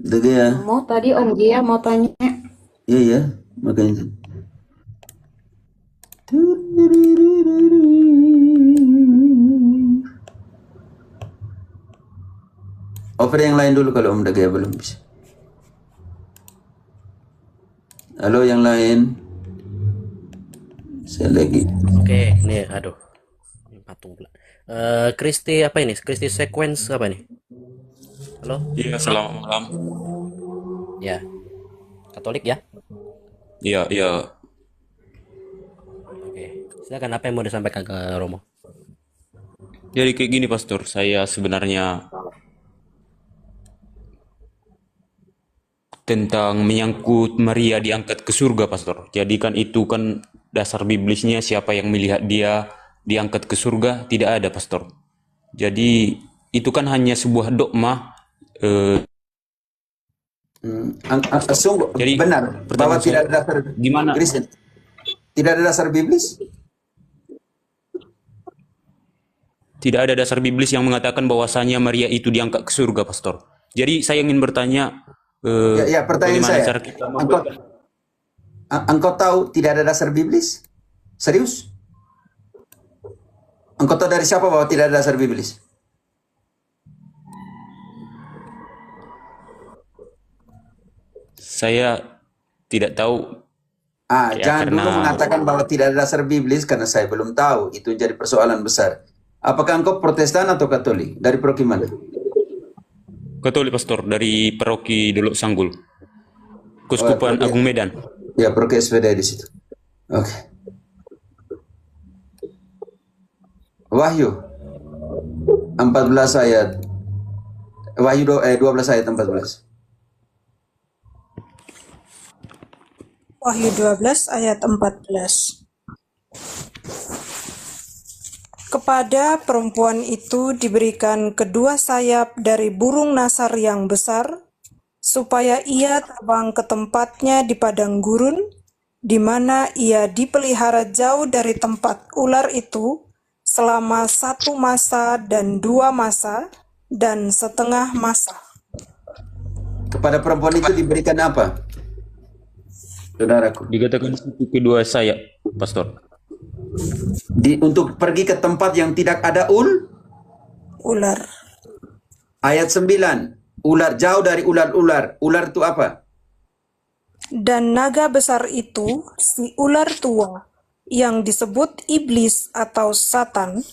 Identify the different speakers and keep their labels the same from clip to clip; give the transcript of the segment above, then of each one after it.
Speaker 1: Dege ya.
Speaker 2: Mau tadi Om Gia mau tanya.
Speaker 1: Iya ya, makanya. Over yang lain dulu kalau Om Dege belum bisa. Halo yang lain. Saya lagi.
Speaker 3: Oke, nih, aduh, ini patung pula. Kristi apa ini? Kristi sequence apa nih? Halo?
Speaker 4: Iya, selamat malam.
Speaker 3: Ya, Katolik ya?
Speaker 4: Iya, iya.
Speaker 3: Oke, silakan apa yang mau disampaikan ke Romo?
Speaker 4: Jadi kayak gini, Pastor. Saya sebenarnya tentang menyangkut Maria diangkat ke surga, Pastor. Jadi kan itu kan dasar biblisnya siapa yang melihat dia diangkat ke surga tidak ada, Pastor. Jadi itu kan hanya sebuah dogma.
Speaker 1: Sungguh
Speaker 4: Jadi
Speaker 1: benar bahwa
Speaker 4: pertanyaan saya,
Speaker 1: tidak ada dasar
Speaker 4: gimana?
Speaker 1: Kristen. Tidak ada dasar biblis.
Speaker 4: Tidak ada dasar biblis yang mengatakan bahwasanya Maria itu diangkat ke surga, Pastor. Jadi saya ingin bertanya,
Speaker 1: Ya, pertanyaan
Speaker 4: bagaimana
Speaker 1: saya.
Speaker 4: cara kita
Speaker 1: Engkau tahu tidak ada dasar biblis? Serius? Engkau tahu dari siapa bahwa tidak ada dasar biblis?
Speaker 4: Saya tidak tahu ya
Speaker 1: Jangan dulu
Speaker 4: karena
Speaker 1: mengatakan bahwa tidak ada dasar biblis karena saya belum tahu. Itu jadi persoalan besar. Apakah engkau Protestan atau Katolik? Dari paroki mana?
Speaker 4: Katolik, Pastor, dari Paroki Dolok Sanggul, Kuskupan
Speaker 1: Paroki-
Speaker 4: Agung Medan.
Speaker 1: Ya, paroki SPD di situ. Oke. Wahyu 14 ayat. Wahyu 12 ayat 14.
Speaker 5: Wahyu 12 ayat 14. Kepada perempuan itu diberikan kedua sayap dari burung nasar yang besar, supaya ia terbang ke tempatnya di padang gurun, di mana ia dipelihara jauh dari tempat ular itu selama 1 masa dan 2 masa dan setengah masa.
Speaker 1: Kepada perempuan itu diberikan apa? Saudaraku.
Speaker 4: Dikatakan itu kedua sayap, Pastor.
Speaker 1: Untuk pergi ke tempat yang tidak ada
Speaker 5: Ular.
Speaker 1: Ayat 9. Ular, jauh dari ular-ular. Ular itu apa?
Speaker 5: Dan naga besar itu, si ular tua, yang disebut iblis atau Satan,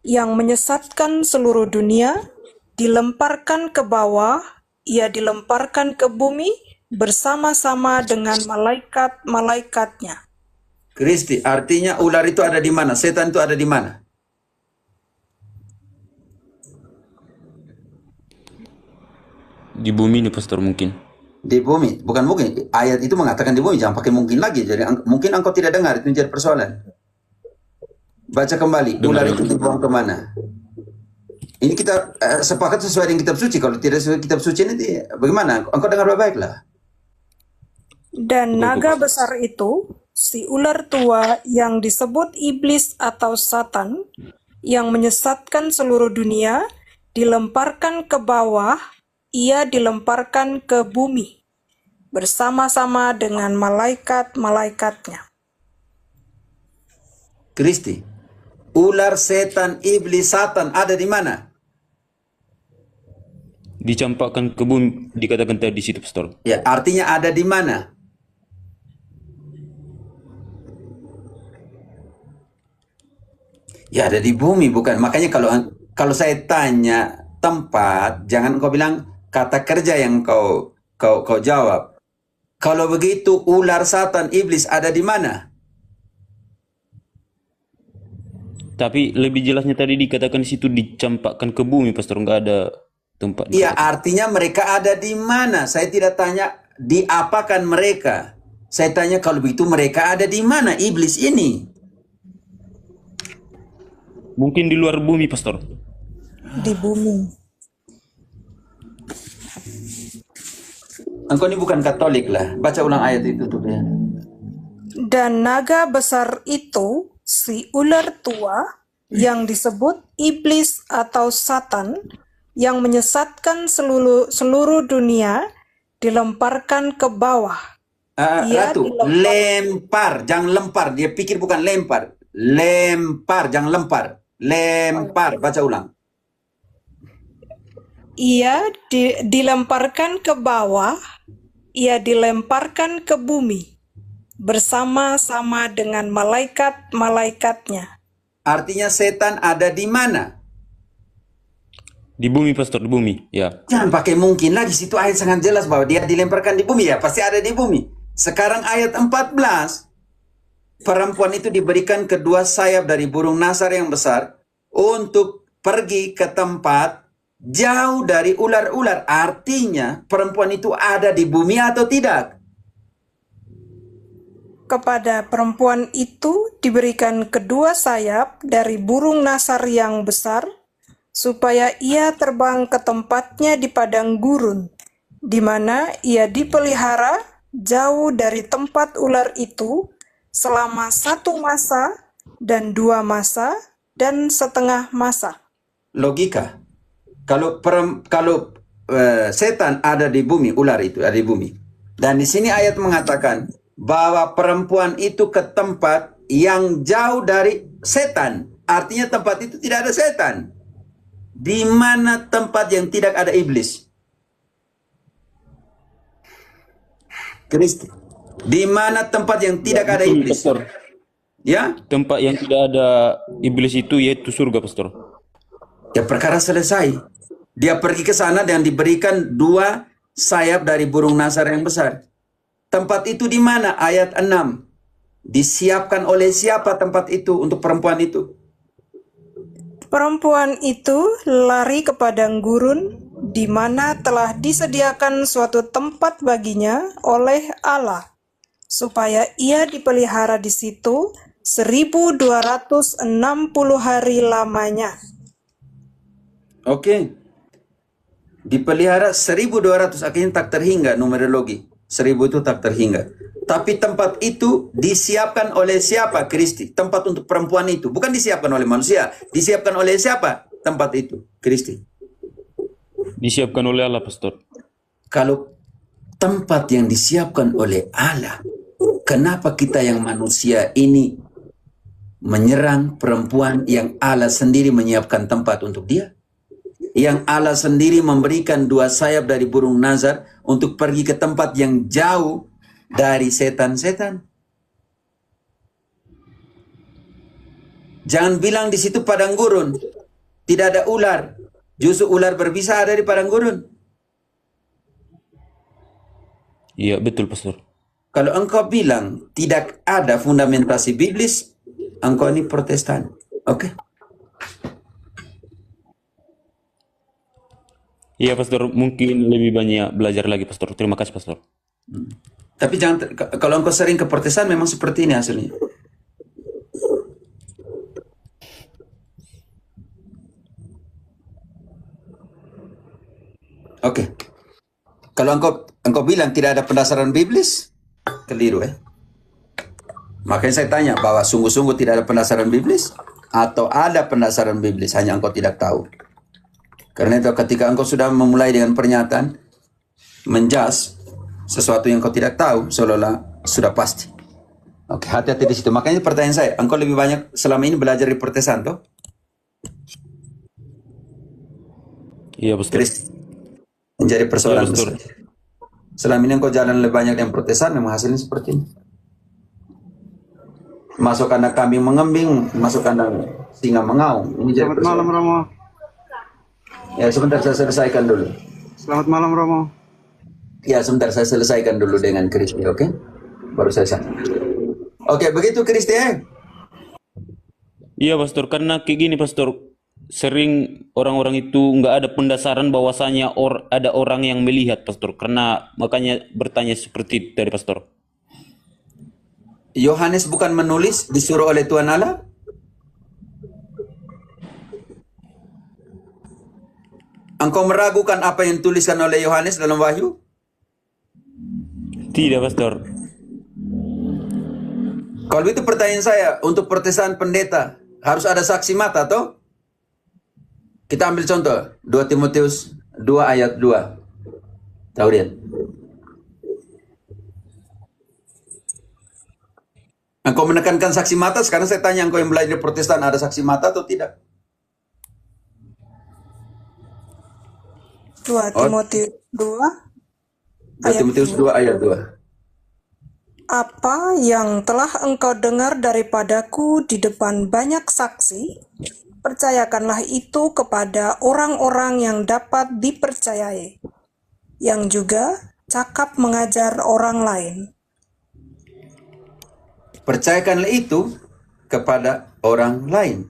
Speaker 5: yang menyesatkan seluruh dunia, dilemparkan ke bawah, ia dilemparkan ke bumi bersama-sama dengan malaikat-malaikatnya.
Speaker 1: Kristi, artinya ular itu ada di mana? Setan itu ada di mana?
Speaker 4: Di bumi ini, Pastor, mungkin.
Speaker 1: Di bumi, bukan mungkin. Ayat itu mengatakan di bumi, jangan pakai mungkin lagi. Jadi mungkin engkau tidak dengar, itu menjadi persoalan. Baca kembali, ular itu dibuang kemana? Ini kita sepakat sesuai dengan kitab suci. Kalau tidak sesuai kitab suci ini bagaimana? Engkau dengar baik-baiklah.
Speaker 5: Dan naga besar itu, si ular tua yang disebut iblis atau Satan, yang menyesatkan seluruh dunia, dilemparkan ke bawah, ia dilemparkan ke bumi, bersama-sama dengan malaikat-malaikatnya.
Speaker 1: Kristi, ular, setan, iblis, Satan ada di mana?
Speaker 4: Dicampakkan ke bumi, dikatakan tadi di situ, Pastor.
Speaker 1: Ya, artinya ada di mana? Ya ada di bumi, bukan. Makanya kalau saya tanya tempat, jangan kau bilang kata kerja yang kau jawab. Kalau begitu ular, Satan, iblis ada di mana?
Speaker 4: Tapi lebih jelasnya tadi dikatakan di situ dicampakkan ke bumi, Pastor, nggak ada tempat.
Speaker 1: Iya, artinya mereka ada di mana? Saya tidak tanya diapakan mereka. Saya tanya kalau begitu mereka ada di mana iblis ini?
Speaker 4: Mungkin di luar bumi, Pastor.
Speaker 5: Di bumi.
Speaker 1: Engkau ini bukan Katolik lah. Baca ulang ayat itu tuh ya.
Speaker 5: Dan naga besar itu, si ular tua, yang disebut iblis atau Satan, yang menyesatkan seluruh dunia, dilemparkan ke bawah. Ia
Speaker 1: Ratu, lempar, jangan lempar. Dia pikir bukan lempar. Lempar, jangan lempar. Lempar, baca ulang.
Speaker 5: Ia dilemparkan ke bawah, ia dilemparkan ke bumi, bersama-sama dengan malaikat-malaikatnya.
Speaker 1: Artinya setan ada di mana?
Speaker 4: Di bumi, Pastor, di bumi. Ya.
Speaker 1: Jangan pakai mungkin lagi, situ ayat sangat jelas bahwa dia dilemparkan di bumi, ya pasti ada di bumi. Sekarang ayat 14, perempuan itu diberikan kedua sayap dari burung nasar yang besar untuk pergi ke tempat jauh dari ular-ular. Artinya perempuan itu ada di bumi atau tidak?
Speaker 5: Kepada perempuan itu diberikan kedua sayap dari burung nasar yang besar, supaya ia terbang ke tempatnya di padang gurun, di mana ia dipelihara jauh dari tempat ular itu selama 1 masa dan 2 masa dan setengah masa.
Speaker 1: Logika. Kalau setan ada di bumi, ular itu ada di bumi. Dan di sini ayat mengatakan bahwa perempuan itu ke tempat yang jauh dari setan. Artinya tempat itu tidak ada setan. Di mana tempat yang tidak ada iblis? Kristi. Di mana tempat yang tidak ada iblis?
Speaker 4: Pastor.
Speaker 1: Ya?
Speaker 4: Tempat yang tidak ada iblis itu yaitu surga, Pastor.
Speaker 1: Ya perkara selesai. Dia pergi ke sana dan diberikan 2 sayap dari burung nasar yang besar. Tempat itu di mana? Ayat 6. Disiapkan oleh siapa tempat itu untuk perempuan itu?
Speaker 5: Perempuan itu lari ke padang gurun, di mana telah disediakan suatu tempat baginya oleh Allah, supaya ia dipelihara di situ 1260 hari lamanya.
Speaker 1: Oke. Dipelihara 1200, akhirnya tak terhingga numerologi. 1000 itu tak terhingga. Tapi tempat itu disiapkan oleh siapa, Kristi? Tempat untuk perempuan itu. Bukan disiapkan oleh manusia. Disiapkan oleh siapa tempat itu, Kristi?
Speaker 4: Disiapkan oleh Allah, Pastor.
Speaker 1: Kalau tempat yang disiapkan oleh Allah, kenapa kita yang manusia ini menyerang perempuan yang Allah sendiri menyiapkan tempat untuk dia? Yang Allah sendiri memberikan 2 sayap dari burung nazar untuk pergi ke tempat yang jauh dari setan-setan. Jangan bilang di situ padang gurun, tidak ada ular. Justru ular berbisa ada di padang gurun.
Speaker 4: Iya, betul, Pastor.
Speaker 1: Kalau engkau bilang tidak ada fundamentasi biblis, engkau ini Protestan. Oke?
Speaker 4: Iya, Pastor. Mungkin lebih banyak belajar lagi, Pastor. Terima kasih, Pastor.
Speaker 1: Tapi jangan, kalau engkau sering ke Protestan memang seperti ini hasilnya. Oke. Kalau engkau bilang tidak ada pendasaran biblis, keliru ya. Makanya saya tanya bahwa sungguh-sungguh tidak ada pendasaran biblis atau ada pendasaran biblis hanya engkau tidak tahu. Karena itu ketika engkau sudah memulai dengan pernyataan menjas sesuatu yang engkau tidak tahu, seolah-olah sudah pasti. Oke, hati-hati di situ. Makanya pertanyaan saya, engkau lebih banyak selama ini belajar di Protestan toh?
Speaker 4: Iya, Pastor.
Speaker 1: Chris, menjadi persoalan
Speaker 4: Iya, Pastor.
Speaker 1: besar. Selama ini engkau jalan lebih banyak yang Protestan, memang hasilnya seperti ini. Masuk kandang kambing mengembing, masuk kandang singa mengaum. Ini jadi
Speaker 6: Selamat malam
Speaker 1: persoalan.
Speaker 6: Romo.
Speaker 1: Ya, sebentar saya selesaikan dulu.
Speaker 6: Selamat malam Romo.
Speaker 1: Ya, sebentar saya selesaikan dulu dengan Kristi, oke? Baru saya sambung. Oke, begitu Kristi ya?
Speaker 4: Iya, Pastor. Karena kayak gini, Pastor. Sering orang-orang itu nggak ada pendasaran bahwasanya ada orang yang melihat, Pastor. Karena makanya bertanya seperti itu dari Pastor.
Speaker 1: Yohanes bukan menulis, disuruh oleh Tuhan Allah? Engkau meragukan apa yang tuliskan oleh Yohanes dalam Wahyu?
Speaker 4: Tidak, Pastor.
Speaker 1: Kalau itu pertanyaan saya, untuk Protestan pendeta, harus ada saksi mata, toh? Kita ambil contoh, 2 Timotius 2 ayat 2. Tahu lihat. Engkau menekankan saksi mata, sekarang saya tanya engkau yang belajar Protestan, ada saksi mata atau tidak?
Speaker 5: 2
Speaker 1: Oh,
Speaker 5: Timotius 2
Speaker 1: 2
Speaker 5: ayat
Speaker 1: Timotius
Speaker 5: 2.
Speaker 1: 2 ayat 2.
Speaker 5: Apa yang telah engkau dengar daripadaku di depan banyak saksi, percayakanlah itu kepada orang-orang yang dapat dipercayai, yang juga cakap mengajar orang lain.
Speaker 1: Percayakanlah itu kepada orang lain.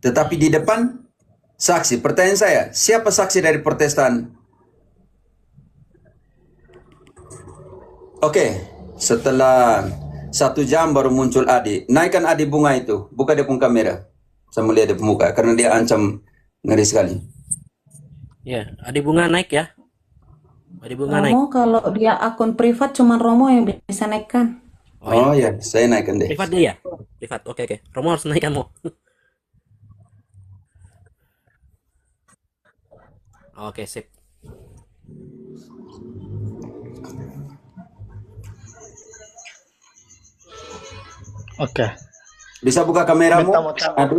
Speaker 1: Tetapi di depan saksi. Pertanyaan saya, siapa saksi dari Protestan? Oke, setelah 1 jam baru muncul Adi. Naikkan Adi Bunga itu. Buka dia pun kamera. Saya melihat dia muka. Karena dia ancam ngeri sekali.
Speaker 3: Ya, Adi Bunga naik ya. Adi Bunga naik.
Speaker 2: Romo kalau dia akun privat cuma Romo yang bisa naikkan.
Speaker 1: Oh ya, saya naikkan deh.
Speaker 3: Privat dia ya? Privat, oke. Romo harus naikkan Mo. Oke, sip.
Speaker 6: Oke,
Speaker 1: Bisa buka kameramu?
Speaker 6: beta mau tahu.
Speaker 1: Adi?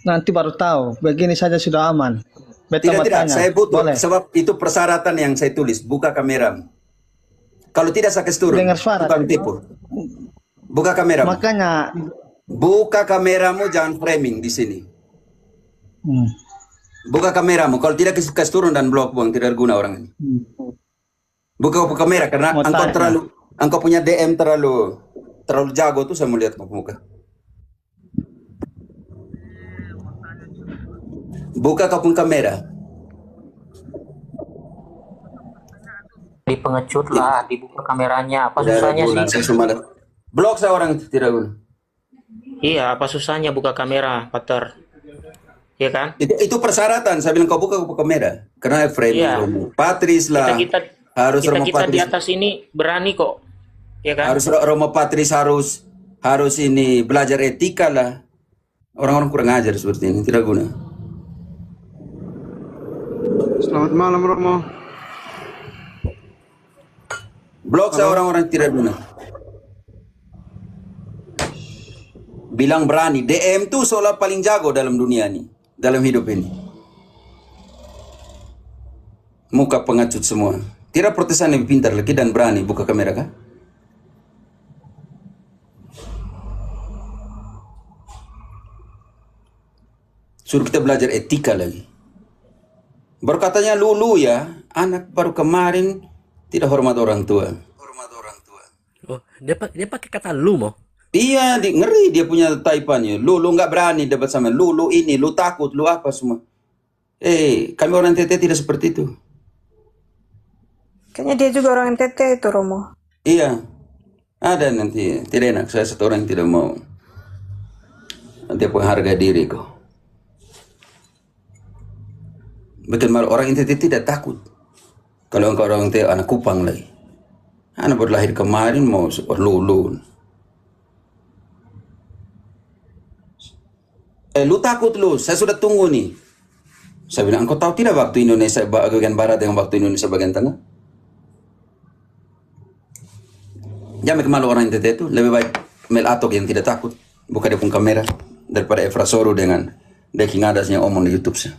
Speaker 6: Nanti baru tahu. Begini saja sudah aman. Beta mau
Speaker 1: Tidak,
Speaker 6: tanya.
Speaker 1: saya butuh.
Speaker 6: Boleh.
Speaker 1: Sebab itu persyaratan yang saya tulis. Buka kameramu. Kalau tidak saya kasih turun.
Speaker 6: Dengar suara.
Speaker 1: Bukan tipu. Buka kameramu.
Speaker 6: Makanya,
Speaker 1: Buka kameramu, jangan framing di sini.
Speaker 6: hmm,
Speaker 1: Buka kameramu. Kalau tidak kasih turun dan blok buang, tidak guna orang ini. Buka kamera karena
Speaker 6: Mau
Speaker 1: engkau
Speaker 6: tanya.
Speaker 1: engkau punya DM terlalu jago tuh saya melihat muka. Buka kau pun kamera.
Speaker 7: Di pengecut lah, dibuka kameranya. Apa
Speaker 1: Tidak
Speaker 7: susahnya
Speaker 1: guna,
Speaker 7: sih?
Speaker 1: saya cuma blok saya orang tidak guna.
Speaker 7: Iya, apa susahnya buka kamera, Pater? Iya kan?
Speaker 1: Itu persyaratan. Saya bilang kau buka kamera karena framing
Speaker 7: Iya.
Speaker 1: Romo Patris lah.
Speaker 7: Kita
Speaker 1: harus Romo
Speaker 7: kita di
Speaker 1: Patris.
Speaker 7: atas ini berani kok. Iya kan?
Speaker 1: Harus Romo Patris harus ini belajar etika lah. Orang-orang kurang ajar seperti ini tidak guna.
Speaker 8: Selamat malam Romo.
Speaker 1: Blok saya orang-orang tidak guna. Bilang berani. DM tuh seolah paling jago dalam dunia ini. Dalam hidup ini. Muka pengecut semua. Tidak Protestan lebih pintar lagi dan berani buka kamera kan? Suruh kita belajar etika lagi. Baru katanya lulu ya. Anak baru kemarin tidak hormat orang tua.
Speaker 3: Oh, dia pakai kata lu Mo.
Speaker 1: Iya, ngeri dia punya taipannya. Lu nggak berani debat sama lu ini, lu takut, lu apa semua. Kami orang TT tidak seperti itu.
Speaker 5: Kayaknya dia juga orang NTT itu, Romo.
Speaker 1: Iya, ada nanti tidak enak. Saya satu orang yang tidak mau. Nanti pengharga diri kok. Betul malu orang NTT tidak takut. Kalau engkau orang TT anak Kupang lagi. Anak baru lahir kemarin mau lulu. Lu takut lu, saya sudah tunggu nih. Saya bilang, engkau tahu tidak waktu Indonesia bagian barat dengan waktu Indonesia bagian tengah? Jangan kemalu orang NTT itu, lebih baik Mel Atok yang tidak takut. Buka dia pun kamera, daripada Efra Soro dengan Deki Ngadas yang omong di YouTube saya.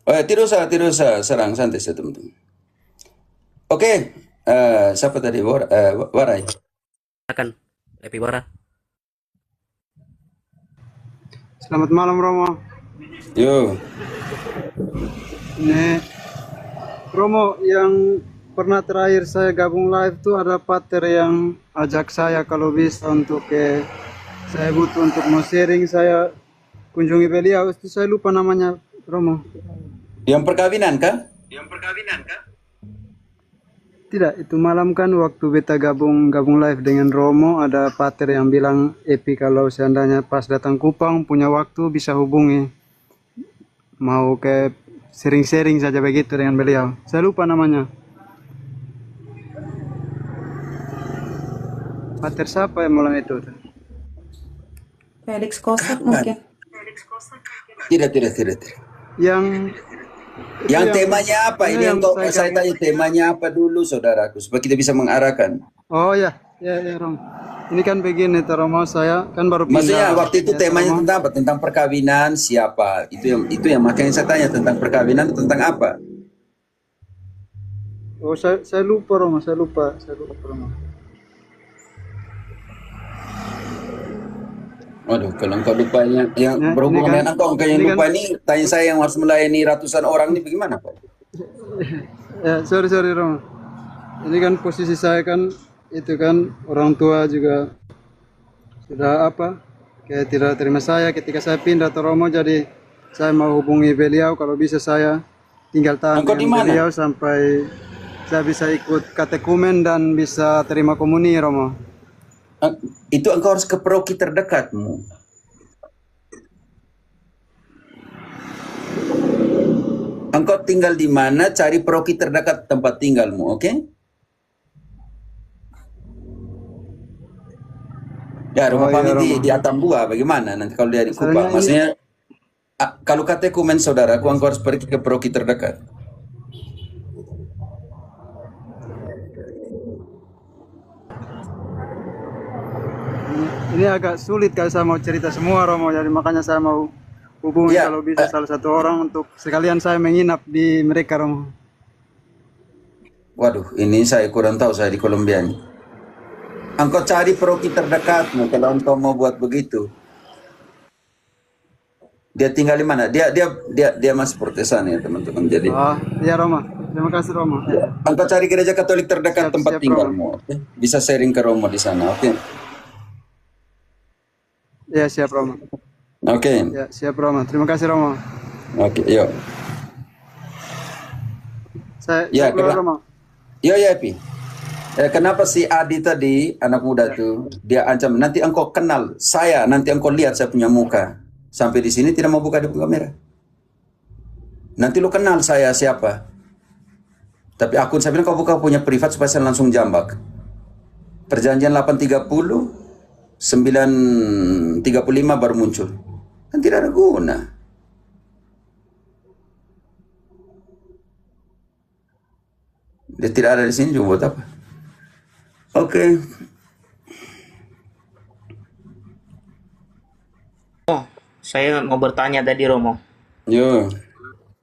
Speaker 1: Oh ya, tidak usah serang, santai saja teman-teman. Oke, siapa tadi? Warai.
Speaker 3: Akan Epi Bara.
Speaker 8: Selamat malam Romo.
Speaker 1: Yo,
Speaker 8: Nih, Romo yang pernah terakhir saya gabung live tuh ada pater yang ajak saya kalau bisa untuk saya butuh untuk mau sharing, saya kunjungi beliau. Itu saya lupa namanya Romo.
Speaker 1: yang perkawinan kah?
Speaker 8: Tidak, itu malam kan waktu beta gabung live dengan Romo, ada pater yang bilang, Epi kalau seandainya pas datang Kupang punya waktu bisa hubungi. Mau ke sharing-sharing saja begitu dengan beliau. Saya lupa namanya. Pater siapa yang malam itu?
Speaker 2: Felix Kosak mungkin.
Speaker 1: Tidak, tidak, tidak, tidak.
Speaker 8: Yang itu
Speaker 1: Yang
Speaker 8: yang
Speaker 1: temanya apa?
Speaker 8: ini
Speaker 1: Ini
Speaker 8: yang
Speaker 1: engkau
Speaker 8: saya
Speaker 1: saya
Speaker 8: kaget.
Speaker 1: tanya temanya apa dulu, saudaraku, supaya kita bisa mengarahkan.
Speaker 8: Oh ya, ya, ya Romo. Ini kan begini, Romo, saya kan baru
Speaker 1: Maksudnya
Speaker 8: pindah
Speaker 1: waktu itu
Speaker 8: ya
Speaker 1: temanya
Speaker 8: Romo.
Speaker 1: tentang apa? Tentang perkawinan siapa? Itu yang makanya saya tanya tentang perkawinan tentang apa?
Speaker 8: Oh, saya lupa Romo, saya lupa Romo.
Speaker 1: Waduh, kalau engkau lupa yang
Speaker 8: Ya, ini
Speaker 1: berhubungan
Speaker 8: kan,
Speaker 1: dengan engkau yang
Speaker 8: ini kan,
Speaker 1: lupa ini, tanya saya yang harus melayani ratusan orang ini bagaimana, Pak?
Speaker 8: ya sorry Romo. Ini kan posisi saya kan itu kan orang tua juga sudah apa kayak tidak terima saya ketika saya pindah ke Romo, jadi saya mau hubungi beliau kalau bisa saya tinggal tahan
Speaker 1: Engkau di
Speaker 8: dengan
Speaker 1: mana?
Speaker 8: beliau sampai saya bisa ikut katekumen dan bisa terima komuni Romo.
Speaker 1: Eh, Itu engkau harus ke paroki terdekatmu. Engkau tinggal di mana, cari paroki terdekat tempat tinggalmu, oke? Ya,
Speaker 8: Oh
Speaker 1: rumah
Speaker 8: iya
Speaker 1: kami di
Speaker 8: Romo.
Speaker 1: Atambua, bagaimana nanti kalau dia di
Speaker 8: Masalahnya
Speaker 1: Kupang?
Speaker 8: ini
Speaker 1: Maksudnya, kalau katekumen saudaraku, engkau harus pergi ke paroki terdekat.
Speaker 8: ini agak sulit kalau saya mau cerita semua Romo, jadi makanya saya mau hubungi
Speaker 1: Ya,
Speaker 8: kalau bisa salah satu orang untuk sekalian saya menginap di mereka Romo.
Speaker 1: waduh, ini saya kurang tahu, saya di Kolombia nih. Engkau cari paroki terdekatmu kalau engkau mau buat begitu. Dia tinggal di mana? Dia masih Protestan ya, teman-teman. Jadi,
Speaker 8: Ah, iya Romo. Terima kasih Romo.
Speaker 1: engkau cari gereja Katolik terdekat tempat
Speaker 8: Siap Romo.
Speaker 1: tinggalmu, oke? Bisa sharing ke Romo di sana, oke?
Speaker 8: Ya siap Romo.
Speaker 1: Oke,
Speaker 8: Ya siap Romo. Terima kasih Romo.
Speaker 1: oke, yuk.
Speaker 8: Saya
Speaker 1: Ya,
Speaker 8: keluar Romo.
Speaker 1: Yo ya, Pi. Kenapa si Adi tadi, anak muda tuh, dia ancam, nanti engkau kenal saya, nanti engkau lihat saya punya muka. Sampai di sini tidak mau buka di kamera. Nanti lu kenal saya siapa. Tapi akun saya bilang kau buka punya privat supaya saya langsung jambak. Perjanjian 830, 935 baru muncul. Kan tidak ada guna. Dia tidak ada di sini juga buat apa? Oke.
Speaker 7: Saya mau bertanya tadi Romo.
Speaker 1: Yo.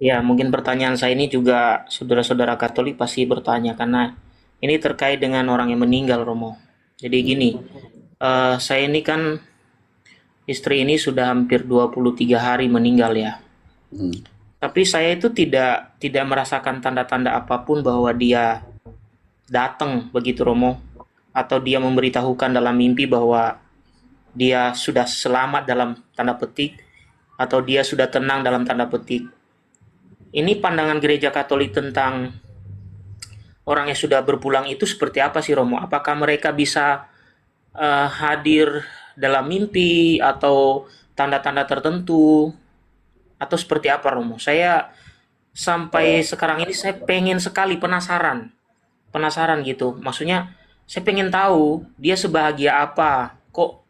Speaker 7: Ya, mungkin pertanyaan saya ini juga saudara-saudara Katolik pasti bertanya karena ini terkait dengan orang yang meninggal Romo. Jadi gini, saya ini kan istri ini sudah hampir 23 hari meninggal ya.
Speaker 1: Hmm.
Speaker 7: Tapi saya itu tidak merasakan tanda-tanda apapun bahwa dia datang begitu Romo, atau dia memberitahukan dalam mimpi bahwa dia sudah selamat dalam tanda petik, atau dia sudah tenang dalam tanda petik. Ini pandangan gereja Katolik tentang orang yang sudah berpulang itu seperti apa sih Romo? Apakah mereka bisa hadir dalam mimpi atau tanda-tanda tertentu, atau seperti apa Romo? Saya sampai sekarang ini saya pengen sekali penasaran gitu. Maksudnya saya pengen tahu dia sebahagia apa, kok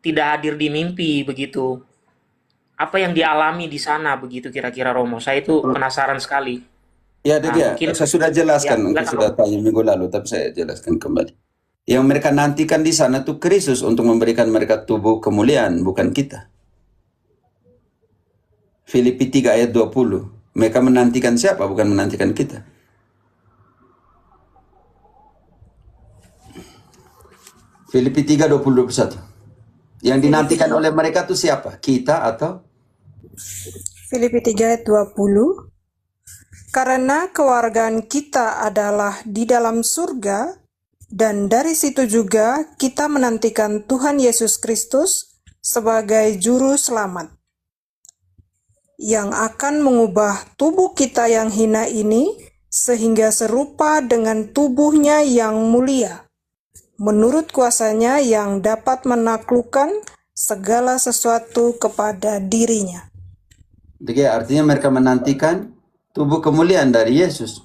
Speaker 7: tidak hadir di mimpi begitu. Apa yang dialami di sana begitu kira-kira Romo? Saya itu penasaran sekali.
Speaker 1: Ya,
Speaker 7: Nah,
Speaker 1: dia.
Speaker 7: mungkin
Speaker 1: Saya sudah
Speaker 7: ya
Speaker 1: jelaskan, engkau
Speaker 7: silakan
Speaker 1: sudah
Speaker 7: Romo.
Speaker 1: tanya minggu lalu, tapi saya jelaskan kembali. Yang mereka nantikan di sana tuh Kristus untuk memberikan mereka tubuh kemuliaan, bukan kita. Filipi 3 ayat 20. Mereka menantikan siapa, bukan menantikan kita. Filipi 3, 20, 21. Yang dinantikan oleh mereka tuh siapa? Kita atau?
Speaker 5: Filipi 3 ayat 20. Karena kewargaan kita adalah di dalam surga, dan dari situ juga kita menantikan Tuhan Yesus Kristus sebagai juru selamat, yang akan mengubah tubuh kita yang hina ini sehingga serupa dengan tubuhnya yang mulia, menurut kuasanya yang dapat menaklukkan segala sesuatu kepada dirinya.
Speaker 1: Jadi artinya mereka menantikan tubuh kemuliaan dari Yesus.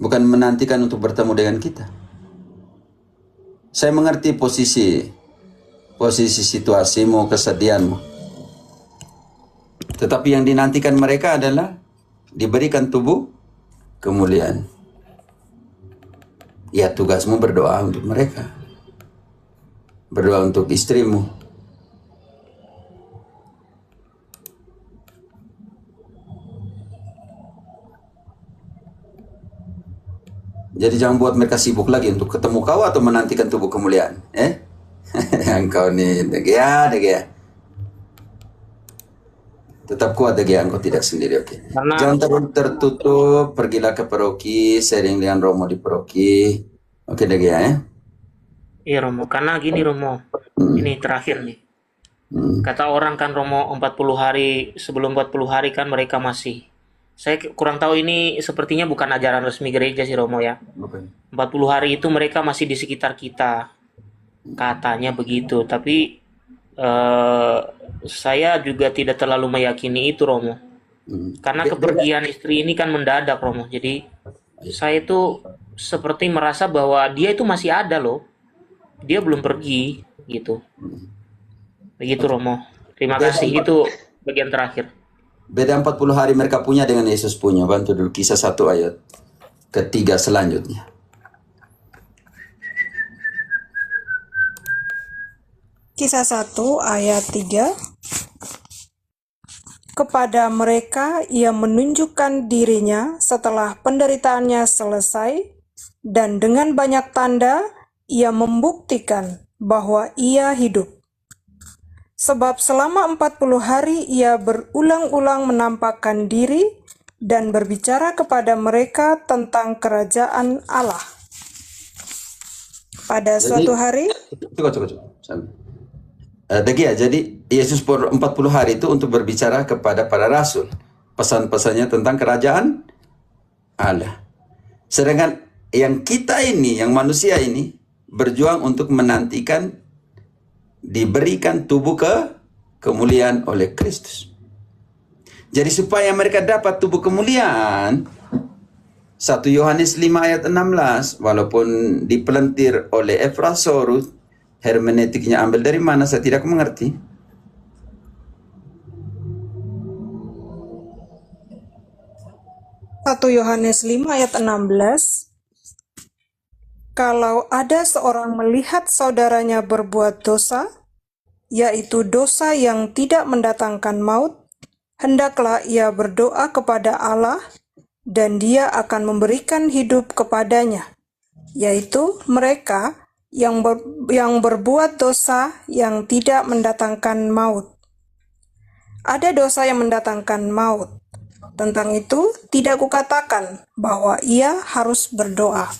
Speaker 1: Bukan menantikan untuk bertemu dengan kita. Saya mengerti posisi posisi situasimu, kesedihanmu. Tetapi yang dinantikan mereka adalah diberikan tubuh kemuliaan. Ya, tugasmu berdoa untuk mereka. Berdoa untuk istrimu. Jadi jangan buat mereka sibuk lagi untuk ketemu kau atau menantikan tubuh kemuliaan. Engkau nih, Degea. Tetap kuat Degea, engkau tidak sendiri, oke?
Speaker 7: Karena
Speaker 1: Jangan tertutup, pergilah ke paroki, sharing dengan Romo di paroki. Oke Degea ya?
Speaker 7: iya Romo, karena gini Romo, ini terakhir nih. Kata orang kan Romo 40 hari, sebelum 40 hari kan mereka masih. Saya kurang tahu ini sepertinya bukan ajaran resmi gereja sih Romo ya. 40 hari itu mereka masih di sekitar kita. Katanya begitu, tapi saya juga tidak terlalu meyakini itu Romo. Karena kepergian istri ini kan mendadak Romo. Jadi saya itu seperti merasa bahwa dia itu masih ada loh. Dia belum pergi gitu. Begitu Romo. Terima kasih, itu bagian terakhir.
Speaker 1: Beda 40 hari mereka punya dengan Yesus punya. Bantu dulu Kisah 1 ayat ketiga selanjutnya.
Speaker 5: Kisah 1 ayat 3. Kepada mereka ia menunjukkan dirinya setelah penderitaannya selesai, dan dengan banyak tanda ia membuktikan bahwa ia hidup. Sebab selama 40 hari ia berulang-ulang menampakkan diri dan berbicara kepada mereka tentang kerajaan Allah. Pada suatu hari,
Speaker 1: Cukup. Degea, jadi Yesus 40 hari itu untuk berbicara kepada para rasul. Pesan-pesannya tentang kerajaan Allah. Sedangkan yang kita ini, yang manusia ini, berjuang untuk menantikan diberikan tubuh kemuliaan oleh Kristus. Jadi supaya mereka dapat tubuh kemuliaan, 1 Yohanes 5 ayat 16, walaupun dipelentir oleh Efrasorus, hermeneutiknya ambil dari mana saya tidak mengerti.
Speaker 5: Satu Yohanes 5 ayat 16. Kalau ada seorang melihat saudaranya berbuat dosa, yaitu dosa yang tidak mendatangkan maut, hendaklah ia berdoa kepada Allah, dan Dia akan memberikan hidup kepadanya, yaitu mereka yang berbuat dosa yang tidak mendatangkan maut. Ada dosa yang mendatangkan maut. Tentang itu tidak kukatakan bahwa ia harus berdoa.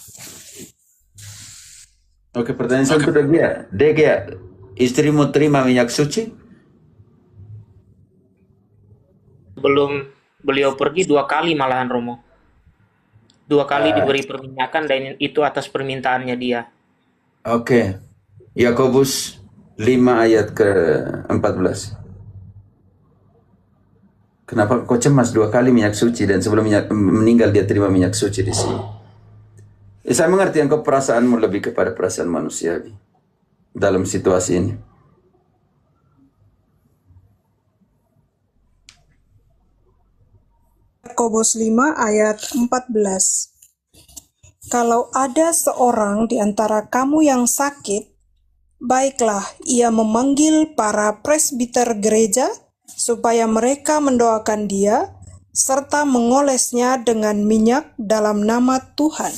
Speaker 1: Oke, pertanyaan satu Degea, istrimu terima minyak suci?
Speaker 7: Belum beliau pergi 2 kali malahan Romo. 2 kali diberi perminyakan dan itu atas permintaannya dia.
Speaker 1: Oke. Yakobus 5 ayat ke-14. Kenapa kau cemas 2 kali minyak suci dan sebelum meninggal dia terima minyak suci di sini? Saya mengerti engkau perasaanmu lebih kepada perasaan manusiawi dalam situasi ini.
Speaker 5: Yakobus 5 ayat 14. Kalau ada seorang di antara kamu yang sakit, baiklah ia memanggil para presbiter gereja supaya mereka mendoakan dia serta mengolesnya dengan minyak dalam nama Tuhan.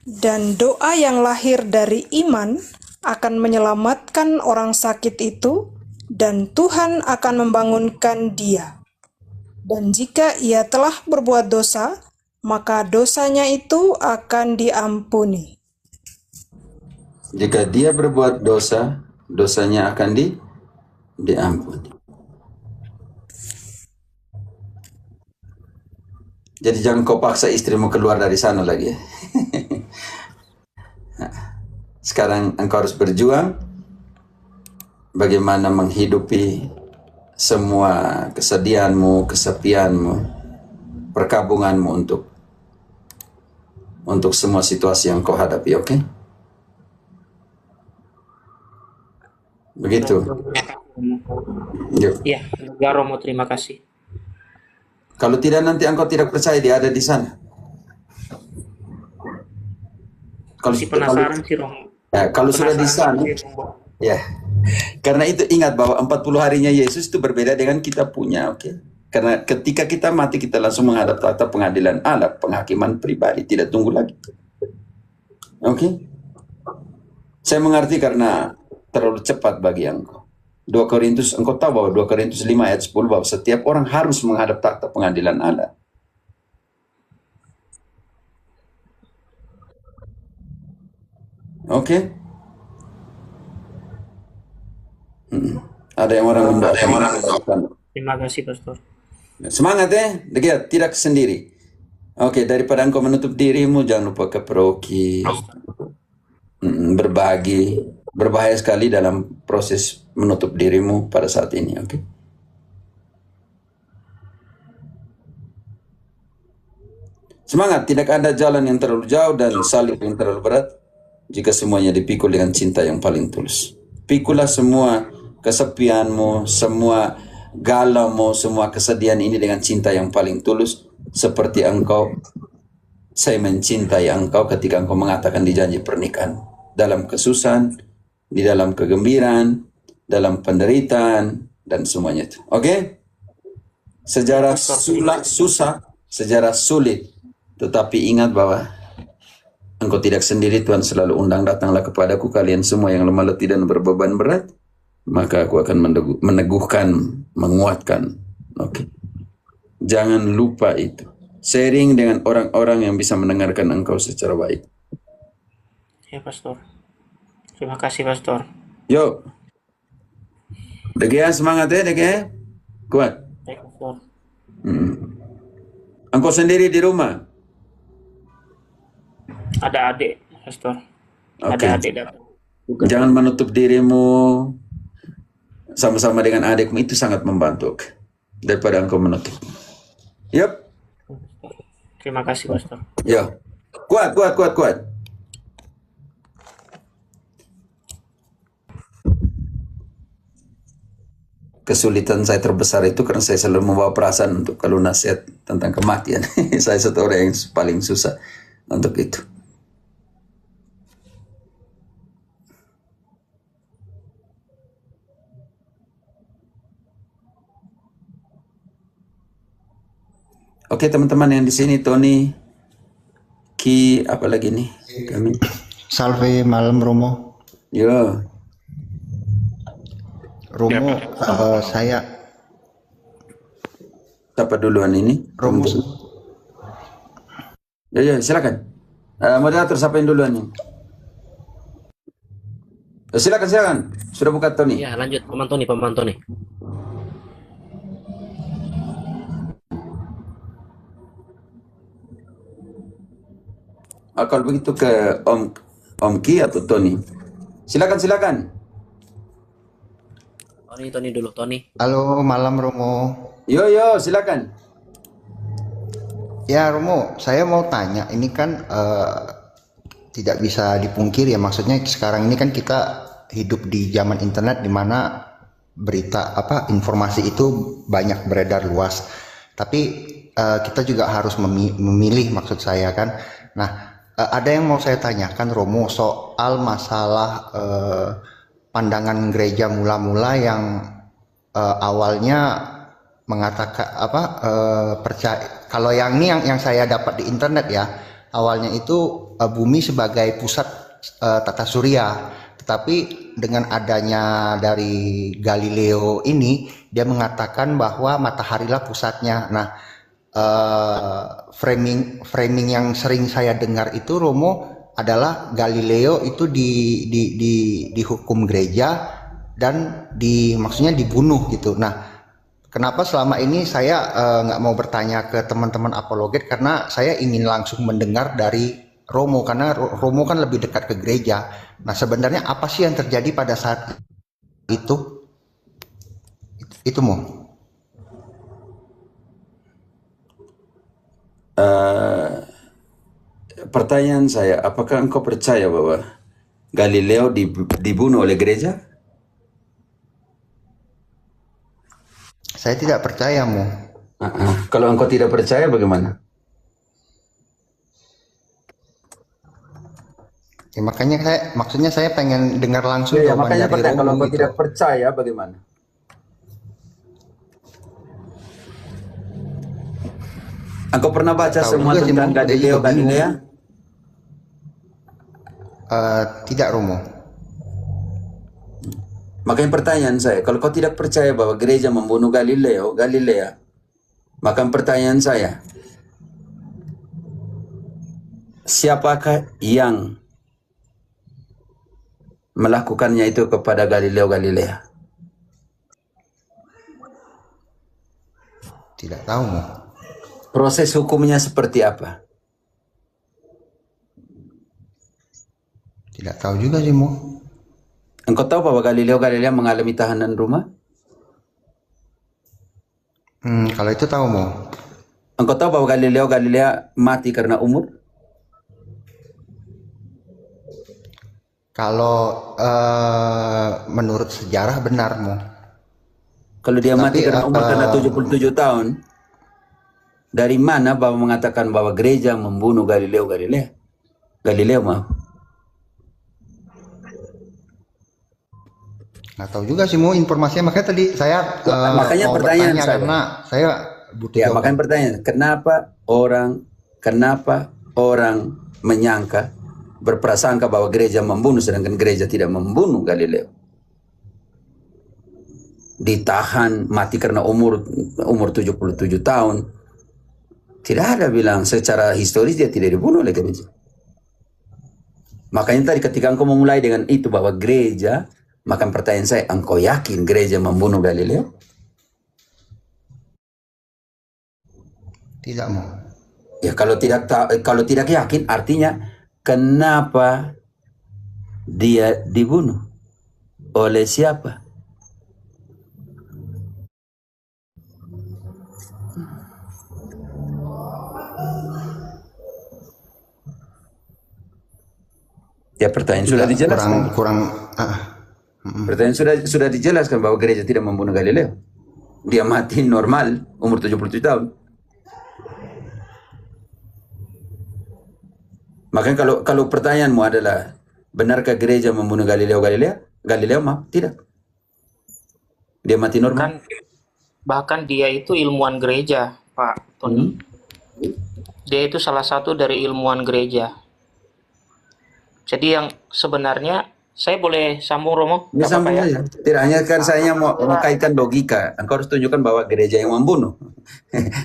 Speaker 5: Dan doa yang lahir dari iman akan menyelamatkan orang sakit itu, dan Tuhan akan membangunkan dia. Dan jika ia telah berbuat dosa, maka dosanya itu akan diampuni.
Speaker 1: Jika dia berbuat dosa, dosanya akan diampuni. Jadi jangan kau paksa istrimu keluar dari sana lagi. Sekarang engkau harus berjuang bagaimana menghidupi semua kesedihanmu, kesepianmu, perkabunganmu untuk semua situasi yang kau hadapi, oke? Begitu.
Speaker 7: Terima kasih, Romo.
Speaker 1: Yuk.
Speaker 7: Ya, ya Romo, terima kasih.
Speaker 1: Kalau tidak nanti engkau tidak percaya dia ada di sana. Kalau
Speaker 7: Masih penasaran sih, Romo.
Speaker 1: kalau sudah di
Speaker 7: Penasaran
Speaker 1: sana,
Speaker 7: sih, Romo.
Speaker 1: ya. Karena itu ingat bahwa 40 harinya Yesus itu berbeda dengan kita punya, oke? Karena ketika kita mati kita langsung menghadap tahta pengadilan Allah, penghakiman pribadi, tidak tunggu lagi. Oke? Saya mengerti karena terlalu cepat bagi engkau. 2 Korintus, engkau tahu bahwa 2 Korintus 5 ayat 10 bahwa setiap orang harus menghadap tahta pengadilan Allah. Oke? Ada yang orang mendoakan.
Speaker 7: Terima kasih, Pastor.
Speaker 1: Semangat ya, tidak sendiri. Oke, daripada engkau menutup dirimu, jangan lupa ke paroki, berbagi. Berbahaya sekali dalam proses menutup dirimu pada saat ini, oke? Semangat, tidak ada jalan yang terlalu jauh dan salib yang terlalu berat jika semuanya dipikul dengan cinta yang paling tulus. Pikulah semua kesepianmu, semua galaumu, semua kesedihan ini dengan cinta yang paling tulus, seperti engkau, saya mencintai engkau ketika engkau mengatakan di janji pernikahan, dalam kesusahan, di dalam kegembiraan, dalam penderitaan, dan semuanya itu. Oke? Sejarah susah, sejarah sulit, tetapi ingat bahwa engkau tidak sendiri. Tuhan selalu undang, datanglah kepadaku kalian semua yang lemah letih dan berbeban berat, maka aku akan meneguhkan, menguatkan. Oke. Jangan lupa itu. Sharing dengan orang-orang yang bisa mendengarkan engkau secara baik.
Speaker 7: Ya, Pastor. Terima kasih, Pastor.
Speaker 1: Yuk. DGA semangat ya, DGA. Kuat.
Speaker 7: Baik, Pastor.
Speaker 1: Engkau sendiri di rumah.
Speaker 7: Ada adik, Pastor.
Speaker 1: Oke.
Speaker 7: Ada adik datang.
Speaker 1: Jangan menutup dirimu sama-sama dengan adikmu, itu sangat membantu daripada engkau menutup. Yup.
Speaker 7: Terima kasih, Pastor.
Speaker 1: Ya. Kuat. Kesulitan saya terbesar itu karena saya selalu membawa perasaan untuk kalau nasihat tentang kematian. Saya satu orang yang paling susah untuk itu. Oke, teman-teman yang di sini, Tony, Ki, apa lagi nih? Kami.
Speaker 9: Salve malam Romo.
Speaker 1: Yo.
Speaker 9: Romo, saya
Speaker 1: Siapa duluan ini?
Speaker 9: Romo.
Speaker 1: Ya, silakan. Moderator, siapa yang duluan nih? Silakan. Sudah buka Tony.
Speaker 3: Ya, lanjut Paman Tony.
Speaker 1: Kalau begitu ke Om Ki atau Tony? Silakan.
Speaker 3: Tony dulu, Tony.
Speaker 9: Halo malam Romo.
Speaker 1: Yo, silakan.
Speaker 9: Ya Romo, saya mau tanya, ini kan tidak bisa dipungkiri ya, maksudnya sekarang ini kan kita hidup di zaman internet di mana berita informasi itu banyak beredar luas. Tapi kita juga harus memilih, maksud saya kan. Nah, ada yang mau saya tanyakan Romo soal masalah pandangan gereja mula-mula yang awalnya mengatakan percaya, kalau yang ini yang saya dapat di internet ya, awalnya itu bumi sebagai pusat tata surya, tetapi dengan adanya dari Galileo ini dia mengatakan bahwa mataharilah pusatnya. Nah, framing yang sering saya dengar itu Romo adalah Galileo itu dihukum gereja dan maksudnya dibunuh gitu. Nah, kenapa selama ini saya nggak mau bertanya ke teman-teman apologet, karena saya ingin langsung mendengar dari Romo, karena Romo kan lebih dekat ke gereja. Nah, sebenarnya apa sih yang terjadi pada saat itu? Itu Mo.
Speaker 1: Pertanyaan saya, apakah engkau percaya bahwa Galileo dibunuh oleh gereja?
Speaker 9: Saya tidak percaya, Mo.
Speaker 1: Kalau engkau tidak percaya bagaimana?
Speaker 9: Ya, maksudnya saya pengen dengar langsung
Speaker 1: Ya,
Speaker 9: jawaban
Speaker 1: makanya
Speaker 9: dari
Speaker 1: pertanyaan, kalau
Speaker 9: Romo
Speaker 1: engkau
Speaker 9: gitu.
Speaker 1: tidak percaya bagaimana? Engkau pernah baca
Speaker 9: Tahu
Speaker 1: semua
Speaker 9: juga sih,
Speaker 1: tentang
Speaker 9: Mo. Saya
Speaker 1: Galileo
Speaker 9: juga bingung.
Speaker 1: Galilea?
Speaker 9: Tidak, Romo.
Speaker 1: Makanya pertanyaan saya, kalau kau tidak percaya bahwa gereja membunuh Galilea, maka pertanyaan saya, siapakah yang melakukannya itu kepada Galileo Galilea?
Speaker 9: Tidak tahu, Mo.
Speaker 1: Proses hukumnya seperti apa?
Speaker 9: Tidak tahu juga sih, Mo.
Speaker 1: Engkau tahu bahwa Galileo Galilea mengalami tahanan rumah?
Speaker 9: Kalau itu tahu, Mo.
Speaker 1: Engkau tahu bahwa Galileo Galilea mati karena umur?
Speaker 9: Kalau menurut sejarah benar, Mo.
Speaker 1: Kalau dia mati
Speaker 9: Tapi,
Speaker 1: karena umur karena 77 tahun, dari mana Bapak mengatakan bahwa gereja membunuh Galileo Galilea? Galileo mau.
Speaker 9: Nggak tahu juga sih, Mo, informasinya. Makanya tadi saya
Speaker 1: Makanya
Speaker 9: mau
Speaker 1: pertanyaan
Speaker 9: bertanya
Speaker 1: saya.
Speaker 9: karena saya butuh
Speaker 1: Ya,
Speaker 9: jawaban.
Speaker 1: makanya pertanyaan, kenapa orang menyangka, berprasangka bahwa gereja membunuh sedangkan gereja tidak membunuh Galileo? Ditahan, mati karena umur 77 tahun. Tidak ada bilang secara historis dia tidak dibunuh oleh gereja. Makanya tadi ketika engkau memulai dengan itu bahwa gereja, maka pertanyaan saya, engkau yakin gereja membunuh Galileo?
Speaker 9: Tidak, Mo.
Speaker 1: Ya kalau tidak yakin, artinya kenapa dia dibunuh? Oleh siapa? Ya pertanyaan sudah dijelaskan. Pertanyaan sudah dijelaskan bahwa gereja tidak membunuh Galileo. Dia mati normal, umur 77 tahun. Makanya kalau pertanyaanmu adalah, benarkah gereja membunuh Galileo Galilea? Galileo mah tidak. Dia mati normal.
Speaker 7: Bahkan dia itu ilmuwan gereja, Pak Tony. Dia itu salah satu dari ilmuwan gereja. Jadi yang sebenarnya, saya boleh sambung, Romo?
Speaker 1: Ya, sambung aja. Tidak hanya kan saya mau kaitkan logika. Engkau harus tunjukkan bahwa gereja yang membunuh.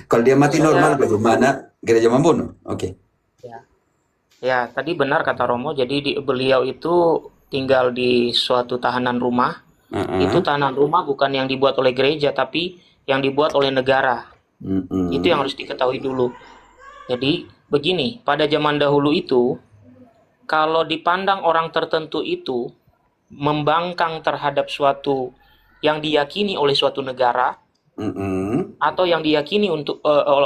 Speaker 1: Kalau dia mati normal, bagaimana gereja membunuh? Oke.
Speaker 7: Ya, tadi benar kata Romo. Jadi beliau itu tinggal di suatu tahanan rumah. Itu tahanan rumah bukan yang dibuat oleh gereja, tapi yang dibuat oleh negara. Itu yang harus diketahui dulu. Jadi begini, pada zaman dahulu itu, kalau dipandang orang tertentu itu membangkang terhadap suatu yang diyakini oleh suatu negara, atau yang diyakini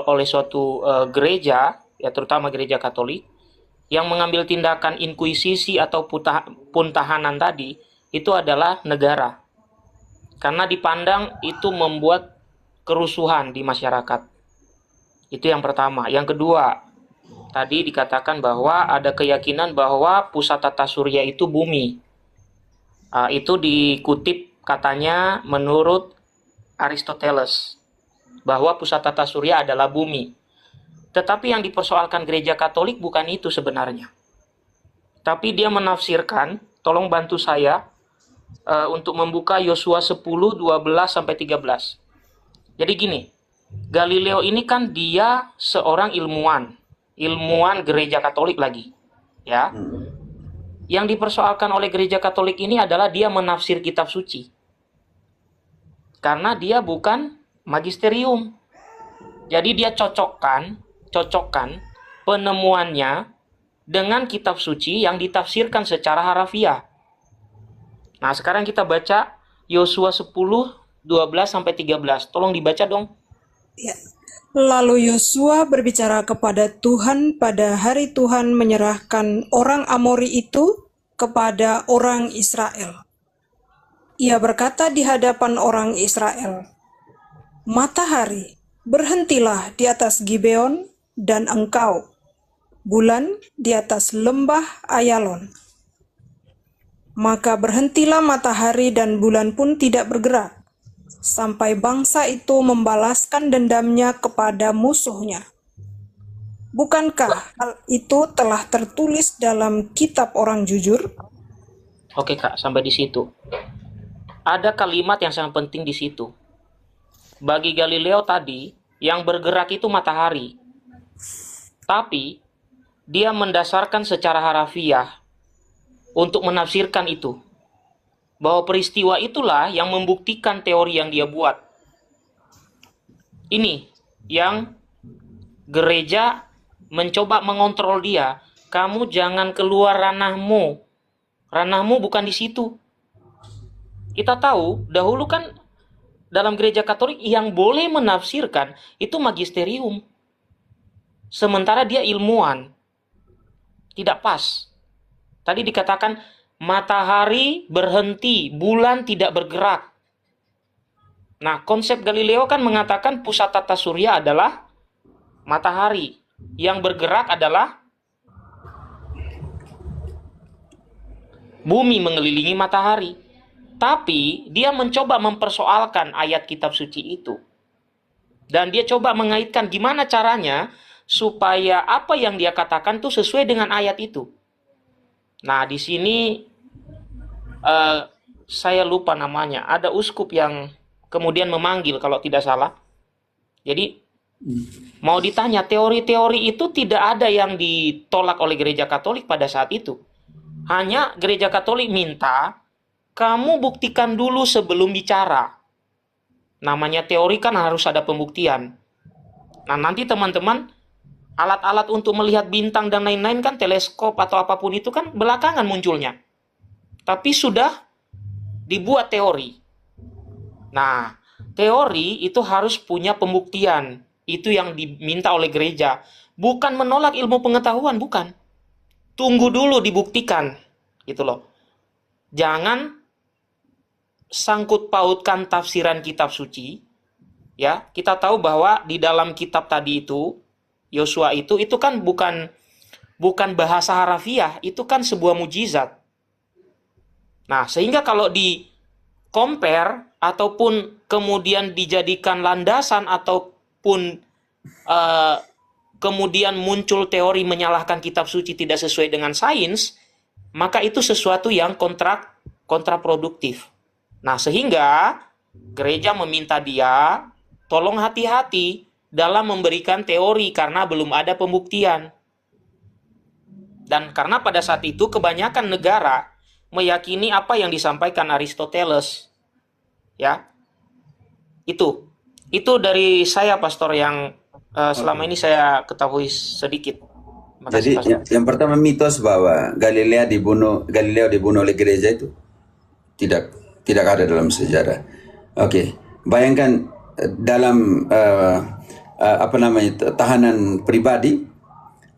Speaker 7: oleh suatu gereja, ya terutama gereja Katolik, yang mengambil tindakan inkuisisi atau tahanan tadi, itu adalah negara. Karena dipandang itu membuat kerusuhan di masyarakat. Itu yang pertama. Yang kedua, tadi dikatakan bahwa ada keyakinan bahwa pusat tata surya itu bumi. Itu dikutip katanya menurut Aristoteles, bahwa pusat tata surya adalah bumi. Tetapi yang dipersoalkan gereja Katolik bukan itu sebenarnya. Tapi dia menafsirkan, tolong bantu saya untuk membuka Yosua 10, 12-13. Jadi gini, Galileo ini kan dia seorang ilmuwan gereja Katolik lagi, ya. Yang dipersoalkan oleh gereja Katolik ini adalah dia menafsir kitab suci. Karena dia bukan magisterium. Jadi dia cocokkan penemuannya dengan kitab suci yang ditafsirkan secara harafiah. Nah, sekarang kita baca Yosua 10, 12-13. Tolong dibaca dong.
Speaker 5: Ya. Lalu Yosua berbicara kepada Tuhan pada hari Tuhan menyerahkan orang Amori itu kepada orang Israel. Ia berkata di hadapan orang Israel, Matahari, berhentilah di atas Gibeon, dan engkau, bulan, di atas lembah Ayalon. Maka berhentilah matahari dan bulan pun tidak bergerak, sampai bangsa itu membalaskan dendamnya kepada musuhnya. Bukankah hal itu telah tertulis dalam kitab orang jujur?
Speaker 7: Oke Kak, sampai di situ. Ada kalimat yang sangat penting di situ. Bagi Galileo tadi, yang bergerak itu matahari. Tapi, dia mendasarkan secara harafiah untuk menafsirkan itu. Bahwa peristiwa itulah yang membuktikan teori yang dia buat. Ini yang gereja mencoba mengontrol dia. Kamu jangan keluar ranahmu. Ranahmu bukan di situ. Kita tahu, dahulu kan dalam gereja Katolik yang boleh menafsirkan itu magisterium. Sementara dia ilmuwan. Tidak pas. Tadi dikatakan matahari berhenti, bulan tidak bergerak. Nah, konsep Galileo kan mengatakan pusat tata surya adalah matahari. Yang bergerak adalah bumi mengelilingi matahari. Tapi dia mencoba mempersoalkan ayat kitab suci itu. Dan dia coba mengaitkan gimana caranya supaya apa yang dia katakan tuh sesuai dengan ayat itu. Nah, di sini saya lupa namanya. Ada uskup yang kemudian memanggil kalau tidak salah. Jadi mau ditanya, teori-teori itu tidak ada yang ditolak oleh gereja Katolik pada saat itu. Hanya gereja Katolik minta kamu buktikan dulu sebelum bicara. Namanya teori kan harus ada pembuktian. Nah, nanti teman-teman, alat-alat untuk melihat bintang dan lain-lain kan, teleskop atau apapun itu kan belakangan munculnya. Tapi sudah dibuat teori. Nah, teori itu harus punya pembuktian. Itu yang diminta oleh gereja. Bukan menolak ilmu pengetahuan, bukan. Tunggu dulu dibuktikan. Gitu loh. Jangan sangkut pautkan tafsiran kitab suci. Ya, kita tahu bahwa di dalam kitab tadi itu, Yosua itu kan bukan bahasa harafiah, itu kan sebuah mujizat. Nah, sehingga kalau di compare ataupun kemudian dijadikan landasan ataupun kemudian muncul teori menyalahkan kitab suci tidak sesuai dengan sains, maka itu sesuatu yang kontraproduktif. Nah, sehingga gereja meminta dia tolong hati-hati dalam memberikan teori karena belum ada pembuktian. Dan karena pada saat itu kebanyakan negara meyakini apa yang disampaikan Aristoteles. Ya. Itu dari saya, Pastor, yang selama ini saya ketahui sedikit.
Speaker 1: Jadi yang pertama, mitos bahwa Galileo dibunuh oleh gereja itu tidak ada dalam sejarah. Oke, bayangkan dalam tahanan pribadi,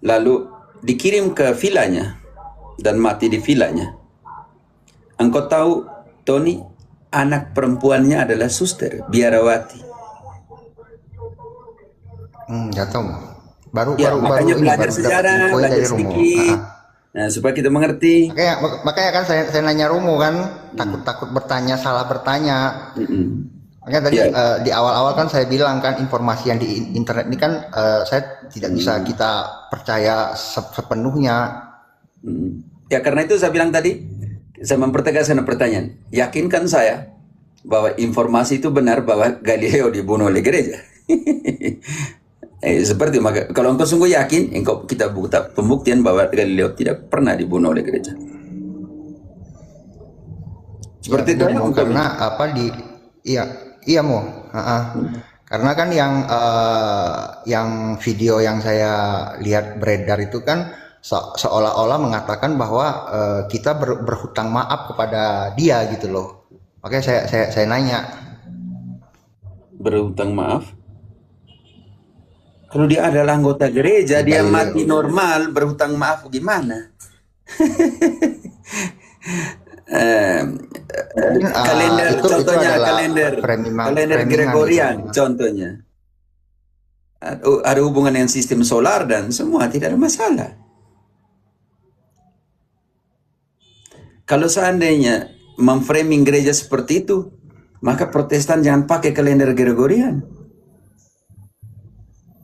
Speaker 1: lalu dikirim ke vilanya dan mati di vilanya. Engkau tahu, Tony, anak perempuannya adalah suster, biarawati.
Speaker 9: Nggak tahu. Baru
Speaker 1: makanya
Speaker 9: ini
Speaker 1: belajar sejarah, belajar sedikit. Nah, supaya kita mengerti.
Speaker 9: Makanya kan saya nanya Romo kan, takut bertanya, salah bertanya. Makanya tadi di awal-awal kan saya bilang kan, informasi yang di internet ini kan saya tidak bisa kita percaya sepenuhnya.
Speaker 1: Ya, karena itu saya bilang tadi, saya mempertegaskan pertanyaan. Yakinkan saya bahwa informasi itu benar bahwa Galileo dibunuh oleh gereja. Seperti maka kalau engkau sungguh yakin, kita buka pembuktian bahwa Galileo tidak pernah dibunuh oleh gereja. Seperti itu
Speaker 9: karena apa iya mau. Karena kan yang video yang saya lihat beredar itu kan seolah-olah mengatakan bahwa kita berhutang maaf kepada dia gitu loh. Makanya saya nanya.
Speaker 1: Berhutang maaf? Kalau dia adalah anggota gereja, dia mati normal, berhutang maaf gimana? eh, kalender,
Speaker 9: itu
Speaker 1: contohnya
Speaker 9: adalah
Speaker 1: kalender
Speaker 9: framing
Speaker 1: Gregorian,
Speaker 9: itu.
Speaker 1: contohnya ada hubungan dengan sistem solar dan semua, tidak ada masalah. Kalau seandainya memframing gereja seperti itu, maka Protestan jangan pakai kalender Gregorian.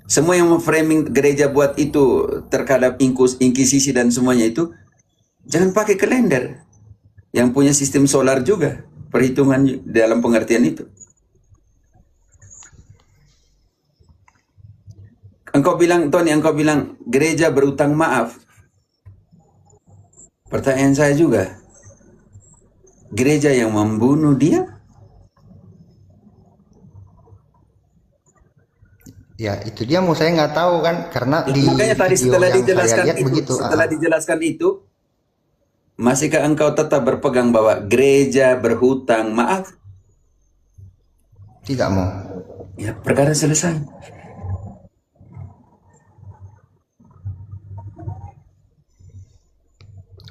Speaker 1: Semua yang memframing gereja buat itu terhadap inkisisi dan semuanya itu, jangan pakai kalender yang punya sistem solar juga, perhitungan dalam pengertian itu. Engkau bilang, Tony, engkau bilang gereja berutang maaf. Pertanyaan saya juga, gereja yang membunuh dia?
Speaker 9: Ya itu dia, mau saya nggak tahu kan, karena di
Speaker 1: Makanya tadi
Speaker 9: video
Speaker 1: setelah
Speaker 9: yang saya
Speaker 1: dijelaskan
Speaker 9: lihat
Speaker 1: itu,
Speaker 9: begitu.
Speaker 1: setelah dijelaskan itu, masihkah engkau tetap berpegang bahwa gereja berhutang maaf?
Speaker 9: Tidak mau.
Speaker 1: Ya, perkara selesai.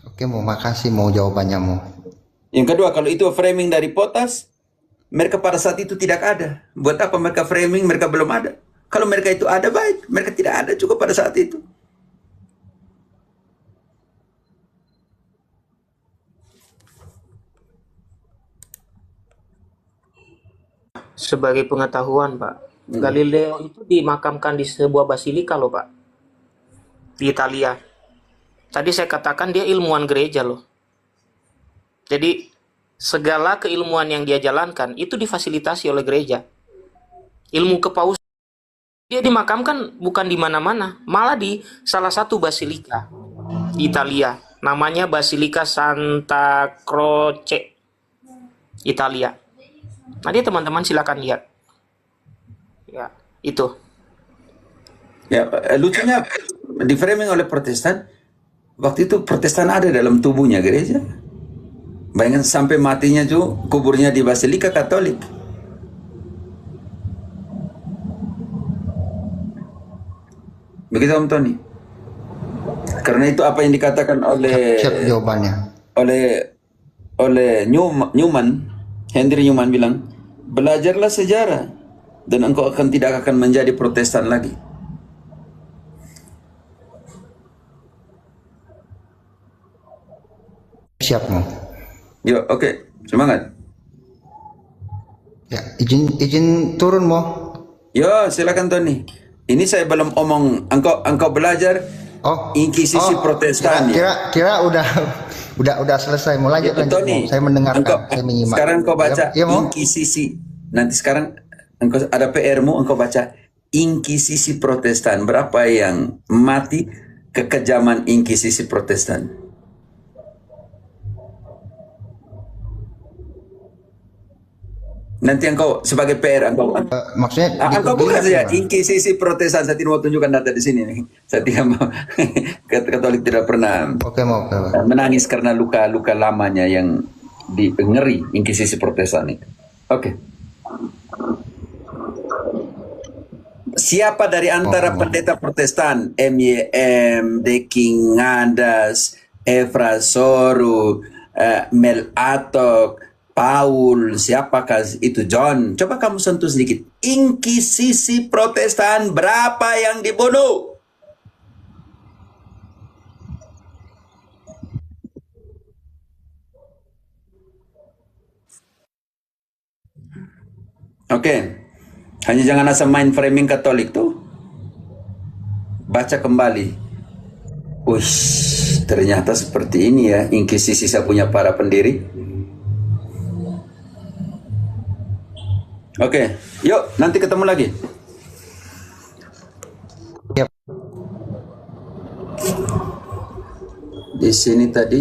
Speaker 9: Oke, mau makasih, mau jawabannya mau.
Speaker 1: Yang kedua, kalau itu framing dari Potas, mereka pada saat itu tidak ada. Buat apa mereka framing, mereka belum ada. Kalau mereka itu ada, baik. Mereka tidak ada juga pada saat itu.
Speaker 7: Sebagai pengetahuan, Pak, Galileo itu dimakamkan di sebuah basilika loh, Pak, di Italia. Tadi saya katakan dia ilmuwan gereja loh. Jadi segala keilmuan yang dia jalankan itu difasilitasi oleh gereja. Ilmu kepausan dia dimakamkan bukan di mana-mana, malah di salah satu basilika di Italia. Namanya Basilika Santa Croce, Italia. Nanti teman-teman silakan lihat. Ya, itu.
Speaker 1: Ya, lucunya di framing oleh Protestan, waktu itu Protestan ada dalam tubuhnya gereja. Bayangkan sampai matinya tuh kuburnya di Basilika Katolik. Begitu Om Tony. Karena itu apa yang dikatakan oleh
Speaker 9: Siap jawabannya.
Speaker 1: oleh Newman, Henry Newman bilang, belajarlah sejarah dan engkau tidak akan menjadi Protestan lagi.
Speaker 9: Siap mau.
Speaker 1: Yo, oke, semangat.
Speaker 9: Ya, izin turun mau.
Speaker 1: Yo, silakan Tony. Ini saya belum omong, engkau belajar inkisisi Protestan.
Speaker 9: Kira udah selesai. Mau lanjut
Speaker 1: Tony,
Speaker 9: mau. Saya mendengarkan, saya menyimak.
Speaker 1: Sekarang engkau baca
Speaker 9: ya,
Speaker 1: inkisisi. Nanti sekarang engkau ada PR-mu, engkau baca inkisisi Protestan. Berapa yang mati kekejaman inkisisi Protestan? Nanti engkau sebagai PR engkau
Speaker 9: maksudnya
Speaker 1: engkau buka saja inkisisi Protestan. Saya tidak mau tunjukkan data di sini nih. Saya tidak mau. Katolik tidak pernah menangis karena luka-luka lamanya yang ngeri inkisisi Protestan itu. Oke. Siapa dari antara pendeta Protestan, MYM, Deking Ngadas, Efrasoru, Mel Atok, Paul, siapakah itu? John, coba kamu sentuh sedikit. Inkisisi Protestan berapa yang dibunuh? Oke. Hanya jangan asal main framing Katolik tuh. Baca kembali. Wih, ternyata seperti ini ya inkisisi saya punya para pendiri. Oke, yuk nanti ketemu lagi. Di sini tadi